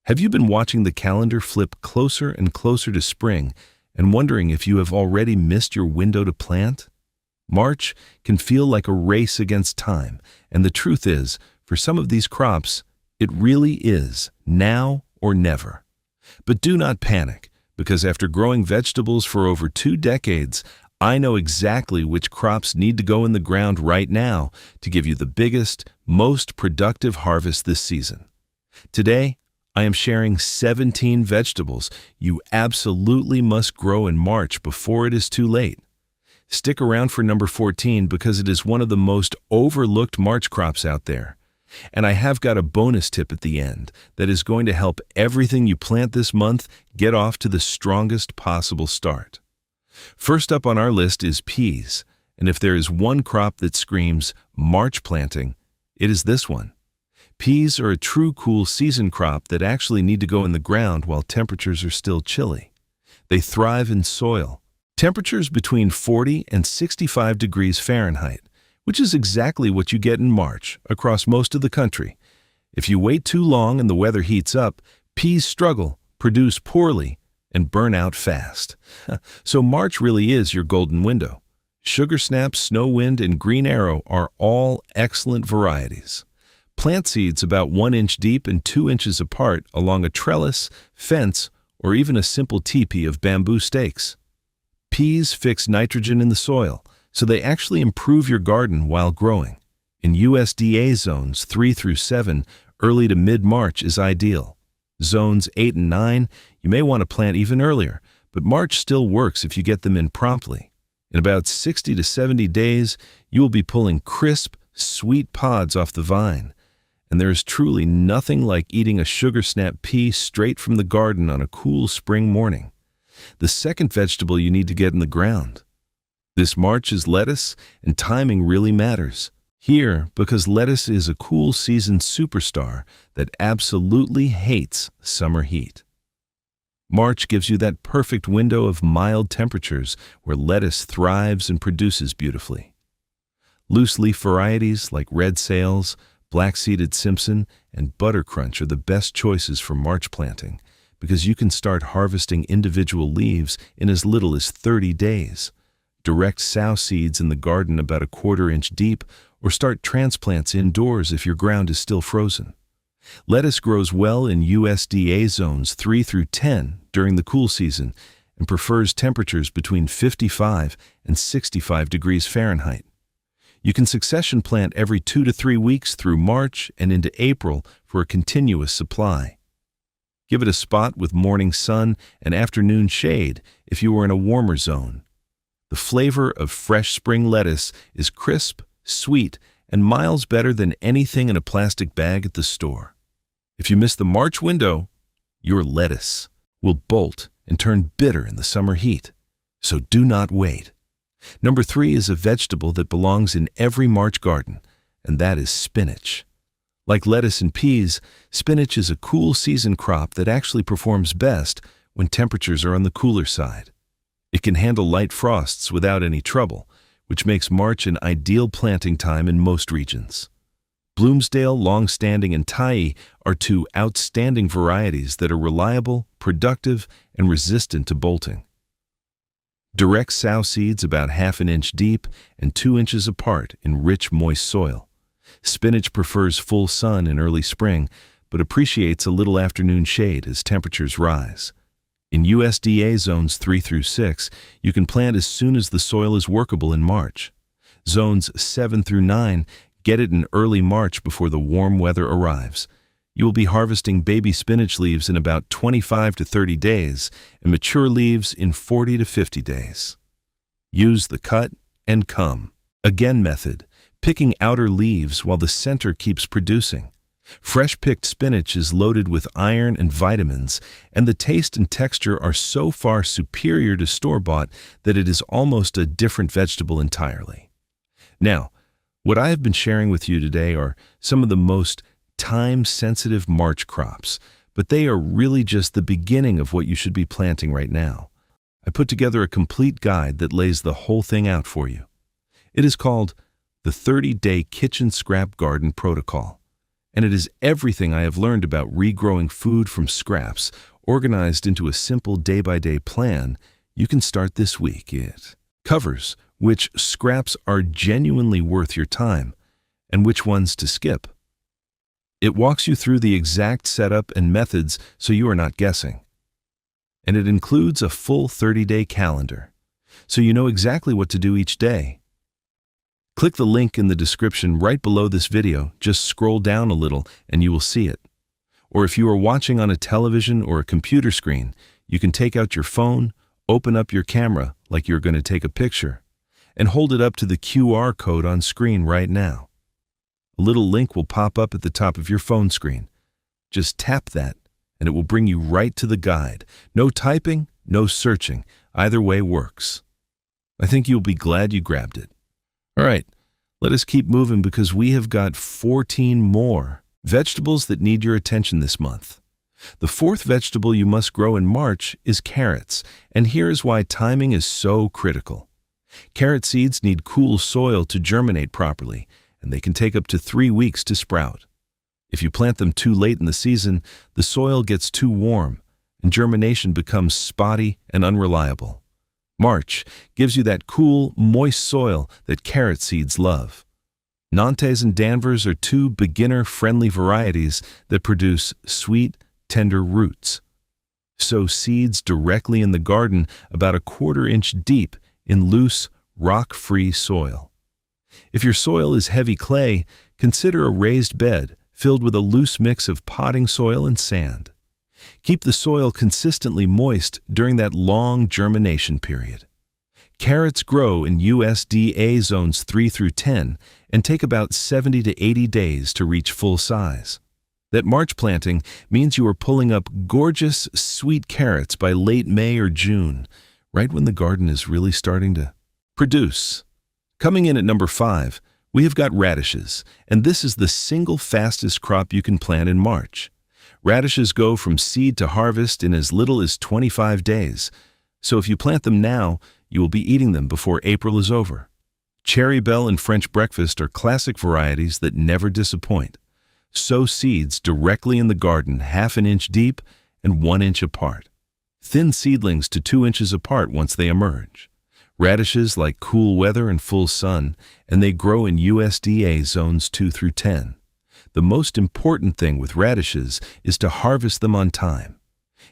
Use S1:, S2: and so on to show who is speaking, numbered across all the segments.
S1: Have you been watching the calendar flip closer and closer to spring and wondering if you have already missed your window to plant? March can feel like a race against time, and the truth is, for some of these crops, it really is now or never. But do not panic, because after growing vegetables for over 2 decades, I know exactly which crops need to go in the ground right now to give you the biggest, most productive harvest this season. Today, I am sharing 17 vegetables you absolutely must grow in March before it is too late. Stick around for number 14 because it is one of the most overlooked March crops out there. And I have got a bonus tip at the end that is going to help everything you plant this month get off to the strongest possible start. First up on our list is peas, and if there is one crop that screams March planting, it is this one. Peas are a true cool season crop that actually need to go in the ground while temperatures are still chilly. They thrive in soil. Temperatures between 40 and 65 degrees Fahrenheit, which is exactly what you get in March across most of the country. If you wait too long and the weather heats up, peas struggle, produce poorly, and burn out fast. So March really is your golden window. Sugar Snap, Snow Wind, and Green Arrow are all excellent varieties. Plant seeds about 1 inch deep and 2 inches apart along a trellis, fence, or even a simple teepee of bamboo stakes. Peas fix nitrogen in the soil, so they actually improve your garden while growing. In USDA zones 3 through 7, early to mid-March is ideal. Zones 8 and 9, you may want to plant even earlier, but March still works if you get them in promptly. In about 60 to 70 days, you will be pulling crisp, sweet pods off the vine. And there is truly nothing like eating a Sugar Snap pea straight from the garden on a cool spring morning. The second vegetable you need to get in the ground this March is lettuce, and timing really matters here because lettuce is a cool season superstar that absolutely hates summer heat. March gives you that perfect window of mild temperatures where lettuce thrives and produces beautifully. Loose leaf varieties like red sails, black-seeded Simpson, and butter crunch are the best choices for March planting because you can start harvesting individual leaves in as little as 30 days. Direct sow seeds in the garden about 1/4 inch deep, or start transplants indoors if your ground is still frozen. Lettuce grows well in USDA zones 3 through 10 during the cool season and prefers temperatures between 55 and 65 degrees Fahrenheit. You can succession plant every 2 to 3 weeks through March and into April for a continuous supply. Give it a spot with morning sun and afternoon shade if you are in a warmer zone. The flavor of fresh spring lettuce is crisp, sweet, and miles better than anything in a plastic bag at the store. If you miss the March window, your lettuce will bolt and turn bitter in the summer heat. So do not wait. Number 3 is a vegetable that belongs in every March garden, and that is spinach. Like lettuce and peas, spinach is a cool season crop that actually performs best when temperatures are on the cooler side. It can handle light frosts without any trouble, which makes March an ideal planting time in most regions. Bloomsdale, Longstanding, and Thai are 2 outstanding varieties that are reliable, productive, and resistant to bolting. Direct sow seeds about 1/2 inch deep and 2 inches apart in rich, moist soil. Spinach prefers full sun in early spring, but appreciates a little afternoon shade as temperatures rise. In USDA zones 3 through 6, you can plant as soon as the soil is workable in March. Zones 7 through 9 get it in early March before the warm weather arrives. You will be harvesting baby spinach leaves in about 25 to 30 days and mature leaves in 40 to 50 days. Use the cut and come again method, picking outer leaves while the center keeps producing. Fresh-picked spinach is loaded with iron and vitamins, and the taste and texture are so far superior to store-bought that it is almost a different vegetable entirely. Now, what I have been sharing with you today are some of the most time-sensitive March crops, but they are really just the beginning of what you should be planting right now. I put together a complete guide that lays the whole thing out for you. It is called the 30-Day Kitchen Scrap Garden Protocol. and it is everything I have learned about regrowing food from scraps, organized into a simple day-by-day plan you can start this week. It covers which scraps are genuinely worth your time and which ones to skip. It walks you through the exact setup and methods so you are not guessing. And it includes a full 30-day calendar, so you know exactly what to do each day. Click the link in the description right below this video. Just scroll down a little and you will see it. Or if you are watching on a television or a computer screen, you can take out your phone, open up your camera like you're going to take a picture, and hold it up to the QR code on screen right now. A little link will pop up at the top of your phone screen. Just tap that, and it will bring you right to the guide. No typing, no searching. Either way works. I think you'll be glad you grabbed it. All right, let us keep moving because we have got 14 more vegetables that need your attention this month. The fourth vegetable you must grow in March is carrots, and here is why timing is so critical. Carrot seeds need cool soil to germinate properly, and they can take up to 3 weeks to sprout. If you plant them too late in the season, the soil gets too warm, and germination becomes spotty and unreliable. March gives you that cool, moist soil that carrot seeds love. Nantes and Danvers are two beginner-friendly varieties that produce sweet, tender roots. Sow seeds directly in the garden about a 1/4 inch deep in loose, rock-free soil. If your soil is heavy clay, consider a raised bed filled with a loose mix of potting soil and sand. Keep the soil consistently moist during that long germination period. Carrots grow in USDA zones 3 through 10 and take about 70 to 80 days to reach full size. That March planting means you are pulling up gorgeous, sweet carrots by late May or June, right when the garden is really starting to produce. Coming in at number 5, we have got radishes, and this is the single fastest crop you can plant in March. Radishes go from seed to harvest in as little as 25 days, so if you plant them now, you will be eating them before April is over. Cherry Belle and French Breakfast are classic varieties that never disappoint. Sow seeds directly in the garden 1/2 inch deep and 1 inch apart. Thin seedlings to 2 inches apart once they emerge. Radishes like cool weather and full sun, and they grow in USDA zones 2 through 10. The most important thing with radishes is to harvest them on time.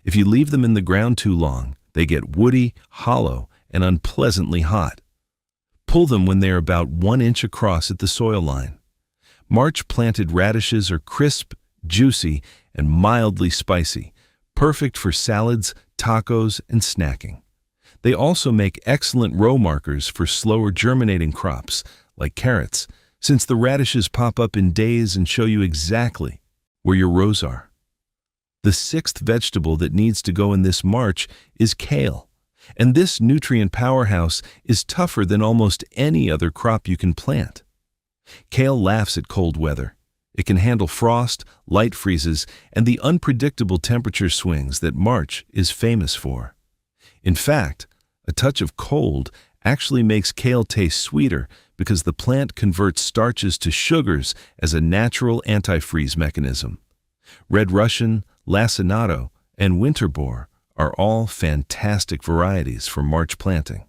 S1: If you leave them in the ground too long, they get woody, hollow, and unpleasantly hot. Pull them when they are about 1 inch across at the soil line. March planted radishes are crisp, juicy, and mildly spicy, perfect for salads, tacos, and snacking. They also make excellent row markers for slower germinating crops, like carrots, since the radishes pop up in days and show you exactly where your rows are. The sixth vegetable that needs to go in this March is kale, and this nutrient powerhouse is tougher than almost any other crop you can plant. Kale laughs at cold weather. It can handle frost, light freezes, and the unpredictable temperature swings that March is famous for. In fact, a touch of cold actually makes kale taste sweeter because the plant converts starches to sugars as a natural antifreeze mechanism. Red Russian, lacinato, and winterbore are all fantastic varieties for March planting.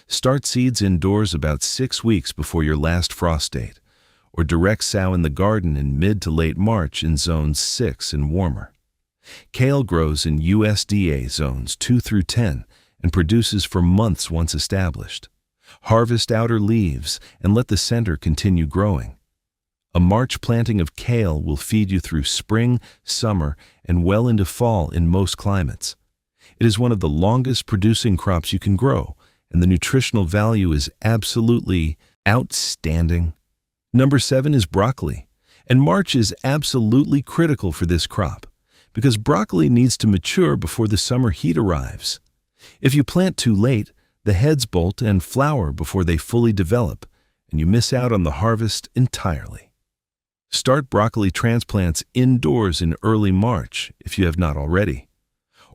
S1: Start seeds indoors about 6 weeks before your last frost date, or direct sow in the garden in mid to late March in zones 6 and warmer. Kale grows in USDA zones 2 through 10 and produces for months once established. Harvest outer leaves and let the center continue growing. A March planting of kale will feed you through spring, summer, and well into fall in most climates. It is one of the longest producing crops you can grow, and the nutritional value is absolutely outstanding. Number 7 is broccoli, and March is absolutely critical for this crop because broccoli needs to mature before the summer heat arrives. If you plant too late, the heads bolt and flower before they fully develop, and you miss out on the harvest entirely. Start broccoli transplants indoors in early March if you have not already,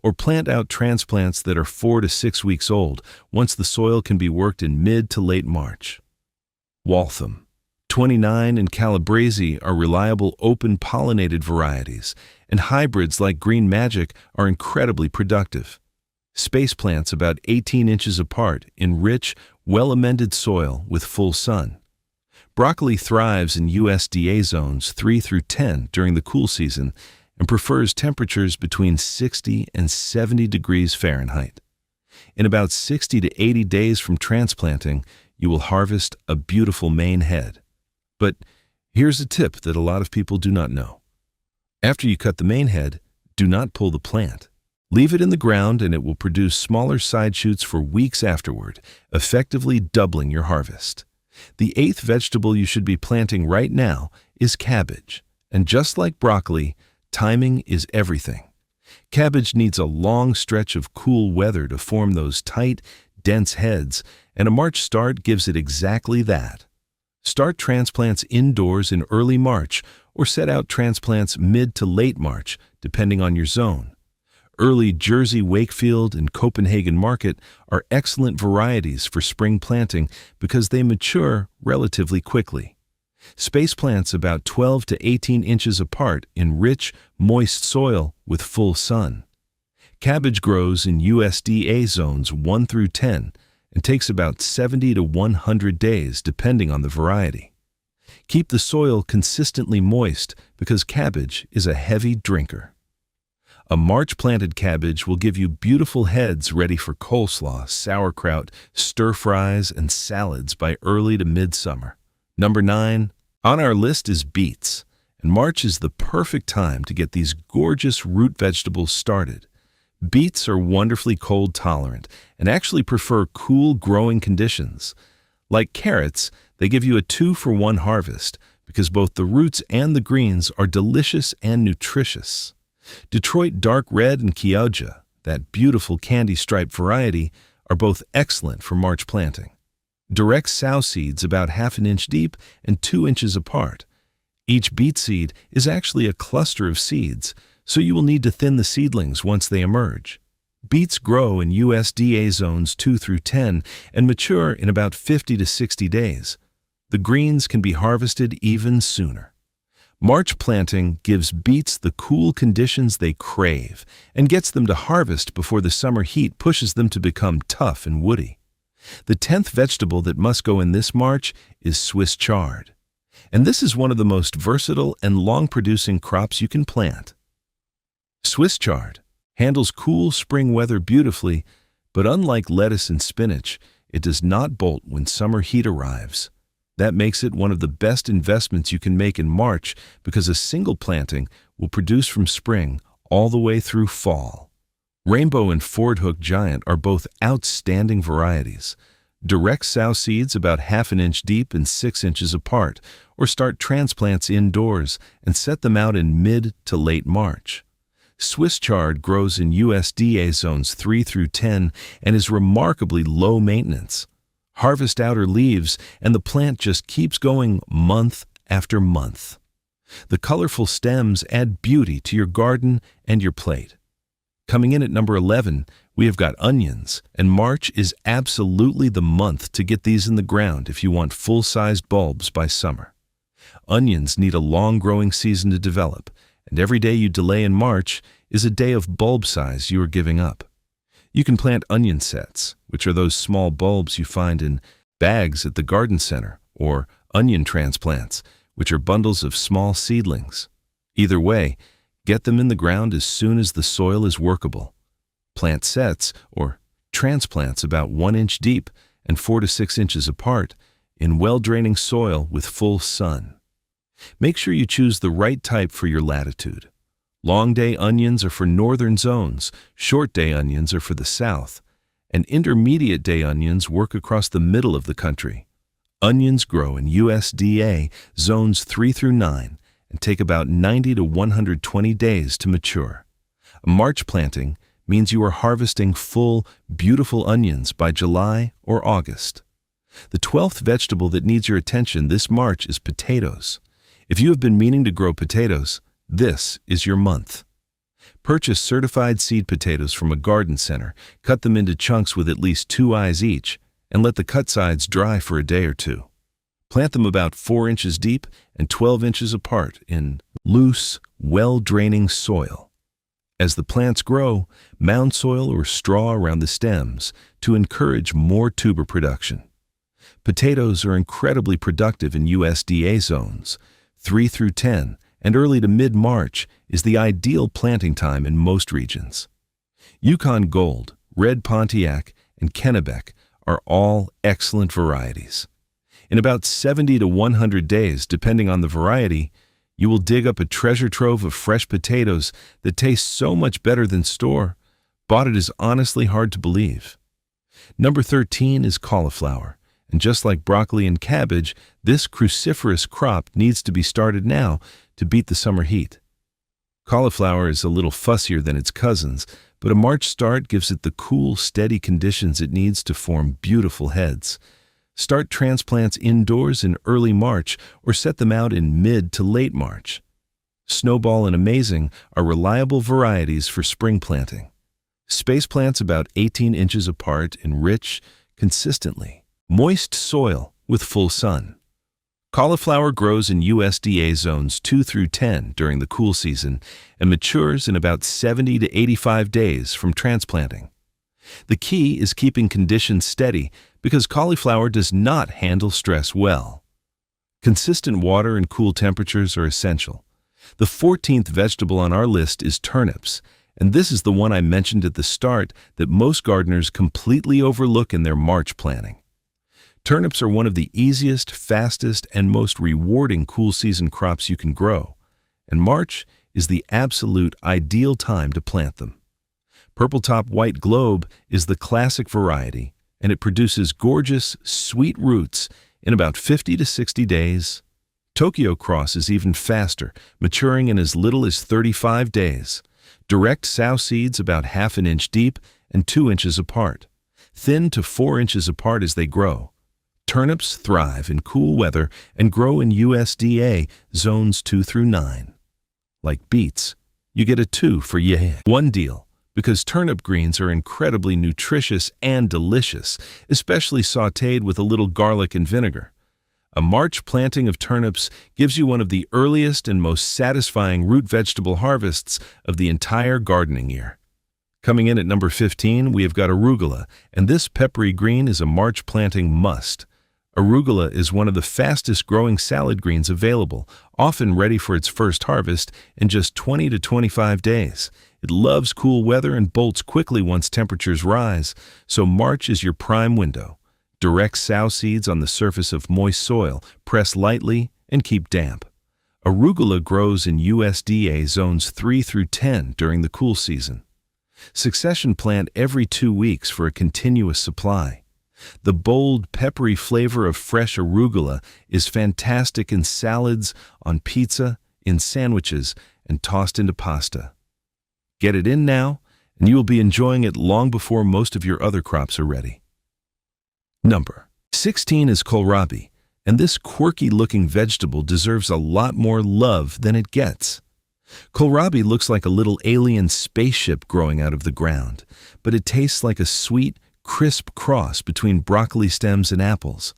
S1: or plant out transplants that are 4 to 6 weeks old once the soil can be worked in mid to late March. Waltham. 29 and Calabrese are reliable open-pollinated varieties, and hybrids like Green Magic are incredibly productive. Space plants about 18 inches apart in rich, well-amended soil with full sun. Broccoli thrives in USDA zones 3 through 10 during the cool season and prefers temperatures between 60 and 70 degrees Fahrenheit. In about 60 to 80 days from transplanting, you will harvest a beautiful main head. But here's a tip that a lot of people do not know. After you cut the main head, do not pull the plant. Leave it in the ground and it will produce smaller side shoots for weeks afterward, effectively doubling your harvest. The 8th vegetable you should be planting right now is cabbage. And just like broccoli, timing is everything. Cabbage needs a long stretch of cool weather to form those tight, dense heads, and a March start gives it exactly that. Start transplants indoors in early March or set out transplants mid to late March, depending on your zone. Early Jersey Wakefield and Copenhagen Market are excellent varieties for spring planting because they mature relatively quickly. Space plants about 12 to 18 inches apart in rich, moist soil with full sun. Cabbage grows in USDA zones 1 through 10 and takes about 70 to 100 days depending on the variety. Keep the soil consistently moist because cabbage is a heavy drinker. A March-planted cabbage will give you beautiful heads ready for coleslaw, sauerkraut, stir-fries, and salads by early to midsummer. Number 9 on our list is beets, and March is the perfect time to get these gorgeous root vegetables started. Beets are wonderfully cold tolerant and actually prefer cool growing conditions. Like carrots, they give you a 2-for-1 harvest because both the roots and the greens are delicious and nutritious. Detroit Dark Red and Chioggia, that beautiful candy-striped variety, are both excellent for March planting. Direct sow seeds about 1/2 inch deep and 2 inches apart. Each beet seed is actually a cluster of seeds, so you will need to thin the seedlings once they emerge. Beets grow in USDA zones 2 through 10 and mature in about 50 to 60 days. The greens can be harvested even sooner. March planting gives beets the cool conditions they crave and gets them to harvest before the summer heat pushes them to become tough and woody. The 10th vegetable that must go in this March is Swiss chard. And this is one of the most versatile and long-producing crops you can plant. Swiss chard handles cool spring weather beautifully, but unlike lettuce and spinach, it does not bolt when summer heat arrives. That makes it one of the best investments you can make in March because a single planting will produce from spring all the way through fall. Rainbow and Ford Hook Giant are both outstanding varieties. Direct sow seeds about 1/2 inch deep and 6 inches apart, or start transplants indoors and set them out in mid to late March. Swiss chard grows in USDA zones 3 through 10 and is remarkably low maintenance. Harvest outer leaves and the plant just keeps going month after month. The colorful stems add beauty to your garden and your plate. Coming in at number 11, we have got onions, and March is absolutely the month to get these in the ground if you want full-sized bulbs by summer. Onions need a long growing season to develop, and every day you delay in March is a day of bulb size you are giving up. You can plant onion sets, which are those small bulbs you find in bags at the garden center, or onion transplants, which are bundles of small seedlings. Either way, get them in the ground as soon as the soil is workable. Plant sets, or transplants about 1 inch deep and 4 to 6 inches apart, in well-draining soil with full sun. Make sure you choose the right type for your latitude. Long day onions are for northern zones, short day onions are for the south, and intermediate day onions work across the middle of the country. Onions grow in USDA zones 3 through 9 and take about 90 to 120 days to mature. A March planting means you are harvesting full, beautiful onions by July or August. The 12th vegetable that needs your attention this March is potatoes. If you have been meaning to grow potatoes, this is your month. Purchase certified seed potatoes from a garden center, cut them into chunks with at least 2 eyes each, and let the cut sides dry for a day or two. Plant them about 4 inches deep and 12 inches apart in loose, well-draining soil. As the plants grow, mound soil or straw around the stems to encourage more tuber production. Potatoes are incredibly productive in USDA zones. 3 through 10 and early to mid-March is the ideal planting time in most regions. Yukon Gold, Red Pontiac, and Kennebec are all excellent varieties. In about 70 to 100 days, depending on the variety, you will dig up a treasure trove of fresh potatoes that taste so much better than store-bought it is honestly hard to believe. Number 13 is cauliflower, and just like broccoli and cabbage, this cruciferous crop needs to be started now to beat the summer heat. Cauliflower is a little fussier than its cousins, but a March start gives it the cool, steady conditions it needs to form beautiful heads. Start transplants indoors in early March or set them out in mid to late March. Snowball and Amazing are reliable varieties for spring planting. Space plants about 18 inches apart in rich, consistently moist soil with full sun. Cauliflower grows in USDA zones 2 through 10 during the cool season and matures in about 70 to 85 days from transplanting. The key is keeping conditions steady because cauliflower does not handle stress well. Consistent water and cool temperatures are essential. The 14th vegetable on our list is turnips, and this is the one I mentioned at the start that most gardeners completely overlook in their March planning. Turnips are one of the easiest, fastest, and most rewarding cool season crops you can grow, and March is the absolute ideal time to plant them. Purple Top White Globe is the classic variety, and it produces gorgeous, sweet roots in about 50 to 60 days. Tokyo Cross is even faster, maturing in as little as 35 days. Direct sow seeds about ½ an inch deep and 2 inches apart. Thin to 4 inches apart as they grow. Turnips thrive in cool weather and grow in USDA zones 2 through 9. Like beets, you get a 2 for $1 deal, because turnip greens are incredibly nutritious and delicious, especially sautéed with a little garlic and vinegar. A March planting of turnips gives you one of the earliest and most satisfying root vegetable harvests of the entire gardening year. Coming in at number 15, we have got arugula, and this peppery green is a March planting must. Arugula is one of the fastest growing salad greens available, often ready for its first harvest in just 20 to 25 days. It loves cool weather and bolts quickly once temperatures rise, so March is your prime window. Direct sow seeds on the surface of moist soil, press lightly, and keep damp. Arugula grows in USDA zones 3 through 10 during the cool season. Succession plant every 2 weeks for a continuous supply. The bold, peppery flavor of fresh arugula is fantastic in salads, on pizza, in sandwiches, and tossed into pasta. Get it in now, and you will be enjoying it long before most of your other crops are ready. Number 16 is kohlrabi, and this quirky-looking vegetable deserves a lot more love than it gets. Kohlrabi looks like a little alien spaceship growing out of the ground, but it tastes like a sweet, crisp cross between broccoli stems and apples.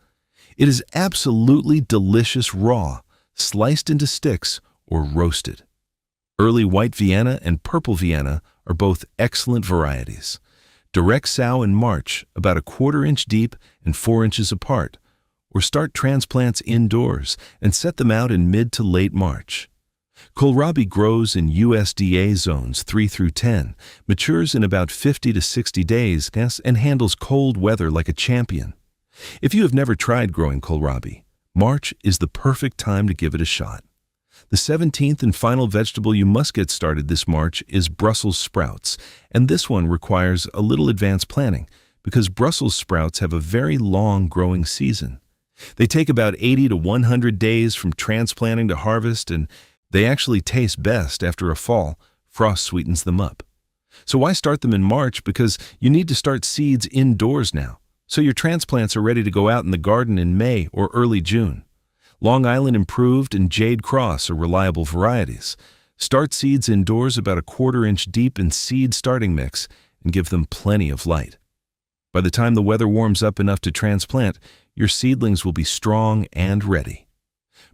S1: It is absolutely delicious raw, sliced into sticks, or roasted. Early white Vienna and purple Vienna are both excellent varieties. Direct sow in March, about a 1/4 inch deep and 4 inches apart, or start transplants indoors and set them out in mid to late March. Kohlrabi grows in USDA zones 3 through 10, matures in about 50 to 60 days, and handles cold weather like a champion. If you have never tried growing kohlrabi, March is the perfect time to give it a shot. The 17th and final vegetable you must get started this March is Brussels sprouts, and this one requires a little advanced planning because Brussels sprouts have a very long growing season. They take about 80 to 100 days from transplanting to harvest, and they actually taste best after a fall. Frost sweetens them up. So why start them in March? Because you need to start seeds indoors now, so your transplants are ready to go out in the garden in May or early June. Long Island Improved and Jade Cross are reliable varieties. Start seeds indoors about a 1/4 inch deep in seed starting mix and give them plenty of light. By the time the weather warms up enough to transplant, your seedlings will be strong and ready.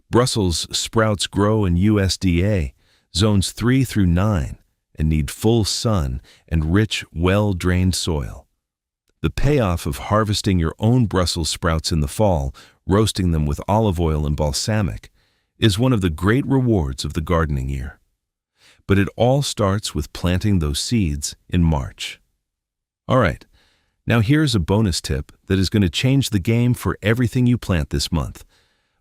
S1: Brussels sprouts grow in USDA, zones 3 through 9, and need full sun and rich, well-drained soil. The payoff of harvesting your own Brussels sprouts in the fall, roasting them with olive oil and balsamic, is one of the great rewards of the gardening year. But it all starts with planting those seeds in March. All right, now here's a bonus tip that is going to change the game for everything you plant this month.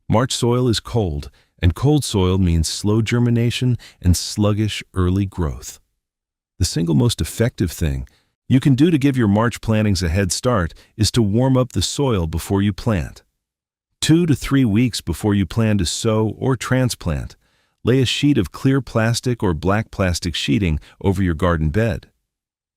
S1: March soil is cold, and cold soil means slow germination and sluggish early growth. The single most effective thing you can do to give your March plantings a head start is to warm up the soil before you plant. 2 to 3 weeks before you plan to sow or transplant, lay a sheet of clear plastic or black plastic sheeting over your garden bed.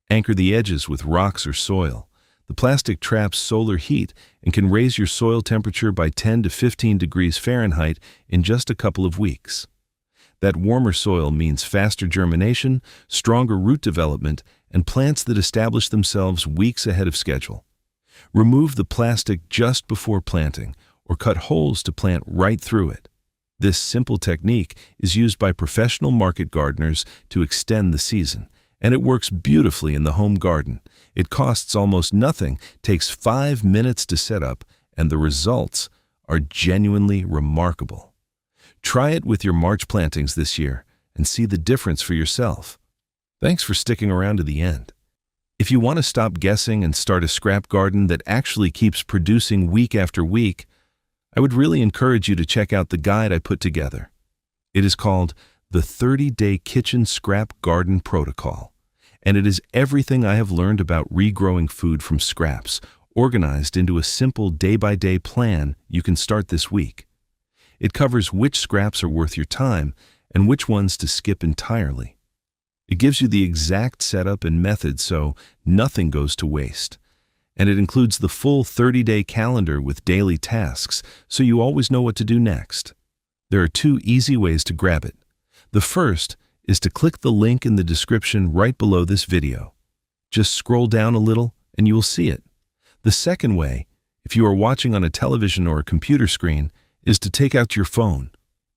S1: Anchor the edges with rocks or soil. The plastic traps solar heat and can raise your soil temperature by 10 to 15 degrees Fahrenheit in just a couple of weeks. That warmer soil means faster germination, stronger root development, and plants that establish themselves weeks ahead of schedule. Remove the plastic just before planting, or cut holes to plant right through it. This simple technique is used by professional market gardeners to extend the season, and it works beautifully in the home garden. It costs almost nothing, takes 5 minutes to set up, and the results are genuinely remarkable. Try it with your March plantings this year and see the difference for yourself. Thanks for sticking around to the end. If you want to stop guessing and start a scrap garden that actually keeps producing week after week, I would really encourage you to check out the guide I put together. It is called the 30-Day Kitchen Scrap Garden Protocol, and it is everything I have learned about regrowing food from scraps, organized into a simple day-by-day plan you can start this week. It covers which scraps are worth your time and which ones to skip entirely. It gives you the exact setup and method so nothing goes to waste. And it includes the full 30-day calendar with daily tasks so you always know what to do next. There are 2 easy ways to grab it. The first is to click the link in the description right below this video. Just scroll down a little and you will see it. The second way, if you are watching on a television or a computer screen, is to take out your phone,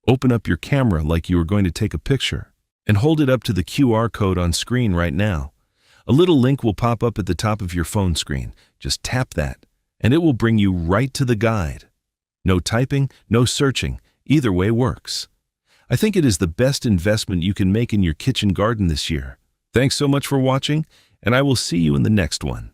S1: open up your camera like you are going to take a picture, and hold it up to the QR code on screen right now. A little link will pop up at the top of your phone screen. Just tap that, and it will bring you right to the guide. No typing, no searching. Either way works. I think it is the best investment you can make in your kitchen garden this year. Thanks so much for watching, and I will see you in the next one.